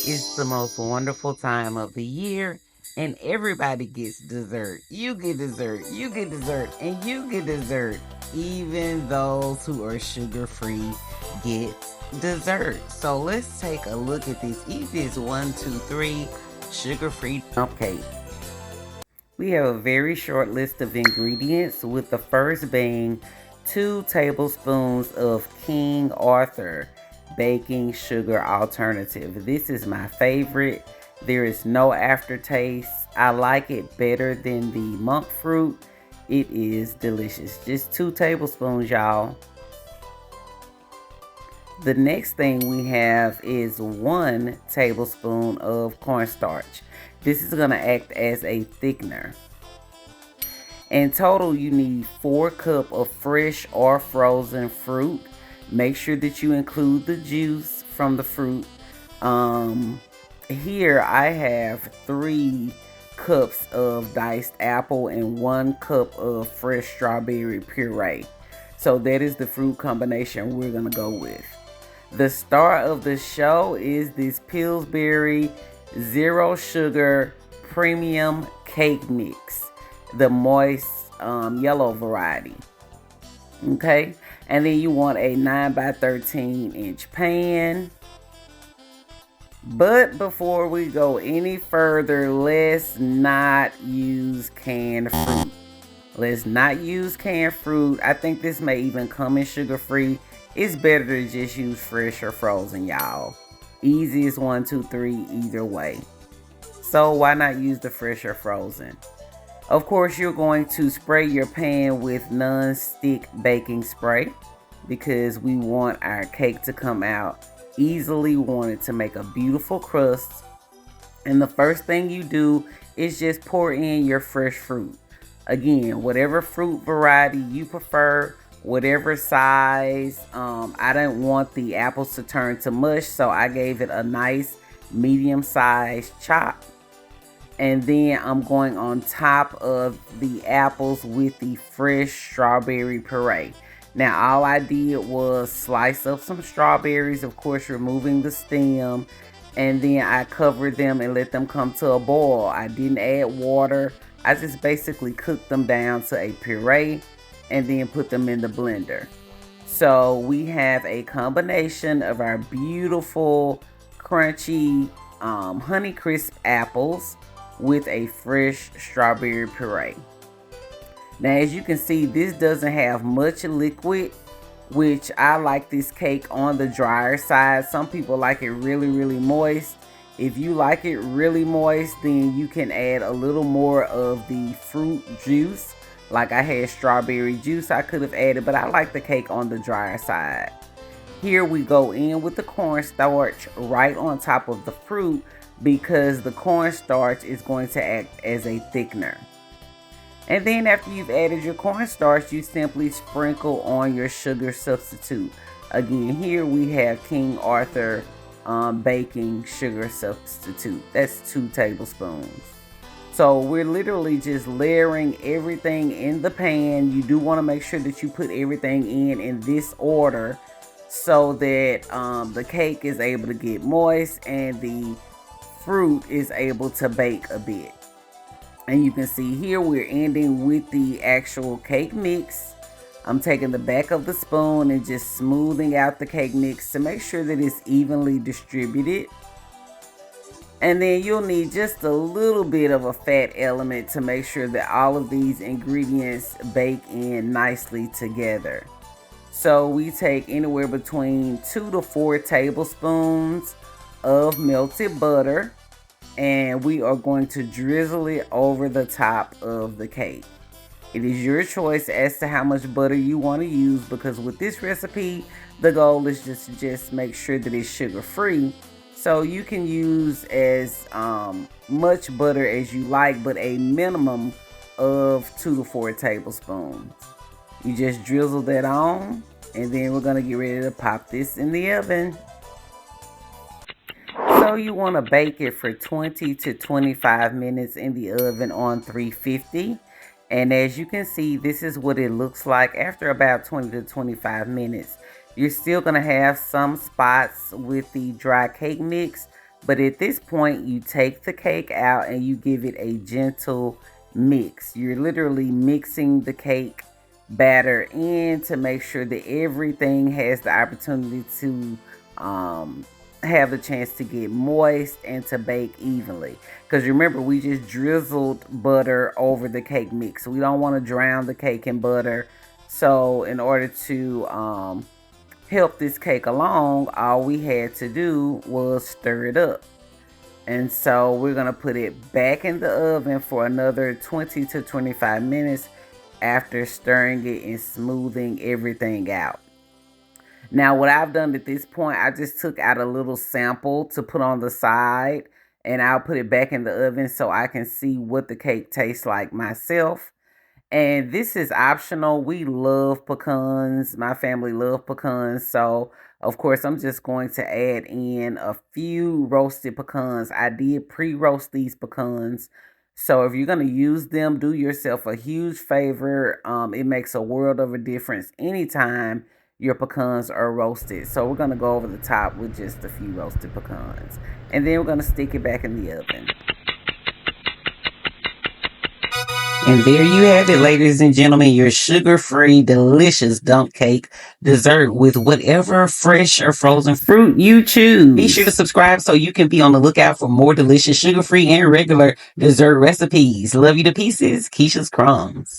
It's the most wonderful time of the year, and everybody gets dessert. You get dessert, you get dessert, and you get dessert. Even those who are sugar free get dessert. So let's take a look at this. Eat this 1, 2, 3 sugar free cake. We have a very short list of ingredients, with the first being 2 tablespoons of King Arthur baking sugar alternative. This is my favorite. There is no aftertaste. I like it better than the monk fruit. It is delicious. Just 2 tablespoons, y'all. The next thing we have is 1 tablespoon of cornstarch. This is going to act as a thickener. In total, you need 4 cups of fresh or frozen fruit. Make sure that you include the juice from the fruit. Here I have 3 cups of diced apple and 1 cup of fresh strawberry puree. So that is the fruit combination we're going to go with. The star of the show is this Pillsbury Zero Sugar Premium Cake Mix, the moist yellow variety. Okay, and then you want a 9 by 13 inch pan. But before we go any further, let's not use canned fruit. Let's not use canned fruit. I think this may even come in sugar free. It's better to just use fresh or frozen, y'all. Easiest 1, 2, 3 either way. So why not use the fresh or frozen? Of course, you're going to spray your pan with non-stick baking spray because we want our cake to come out easily. We want it to make a beautiful crust. And the first thing you do is just pour in your fresh fruit. Again, whatever fruit variety you prefer, whatever size. I didn't want the apples to turn to mush, so I gave it a nice medium-sized chop. And then I'm going on top of the apples with the fresh strawberry puree. Now all I did was slice up some strawberries, of course removing the stem, and then I covered them and let them come to a boil. I didn't add water. I just basically cooked them down to a puree and then put them in the blender. So we have a combination of our beautiful crunchy Honeycrisp apples with a fresh strawberry puree. Now as you can see, this doesn't have much liquid, which I like this cake on the drier side. Some people like it really moist. If you like it really moist, then you can add a little more of the fruit juice. Like I had strawberry juice I could have added, but I like the cake on the drier side. Here we go in with the cornstarch right on top of the fruit because the cornstarch is going to act as a thickener. And then after you've added your cornstarch, you simply sprinkle on your sugar substitute. Again, here we have King Arthur baking sugar substitute. That's 2 tablespoons. So we're literally just layering everything in the pan. You do want to make sure that you put everything in this order so that the cake is able to get moist and the fruit is able to bake a bit. And you can see here we're ending with the actual cake mix. I'm taking the back of the spoon and just smoothing out the cake mix to make sure that it's evenly distributed. And then you'll need just a little bit of a fat element to make sure that all of these ingredients bake in nicely together. So we take anywhere between 2 to 4 tablespoons of melted butter, and we are going to drizzle it over the top of the cake. It is your choice as to how much butter you want to use, because with this recipe, the goal is just make sure that it's sugar free. So you can use as much butter as you like, but a minimum of 2 to 4 tablespoons. You just drizzle that on, and then we're going to get ready to pop this in the oven. So you want to bake it for 20 to 25 minutes in the oven on 350. And as you can see, this is what it looks like after about 20 to 25 minutes. You're still going to have some spots with the dry cake mix, But at this point, you take the cake out and you give it a gentle mix. You're literally mixing the cake batter in to make sure that everything has the opportunity to um, have the chance to get moist and to bake evenly. Because remember, we just drizzled butter over the cake mix. We don't want to drown the cake in butter. So, in order to help this cake along, all we had to do was stir it up. And so we're going to put it back in the oven for another 20 to 25 minutes after stirring it and smoothing everything out. Now, what I've done at this point, I just took out a little sample to put on the side, and I'll put it back in the oven so I can see what the cake tastes like myself. And this is optional. We love pecans. My family love pecans. So, of course, I'm just going to add in a few roasted pecans. I did pre-roast these pecans. So if you're going to use them, do yourself a huge favor. It makes a world of a difference anytime your pecans are roasted. So we're going to go over the top with just a few roasted pecans. And then we're going to stick it back in the oven. And there you have it, ladies and gentlemen, your sugar-free, delicious dump cake dessert with whatever fresh or frozen fruit you choose. Be sure to subscribe so you can be on the lookout for more delicious sugar-free and regular dessert recipes. Love you to pieces, Keisha's Crumbs.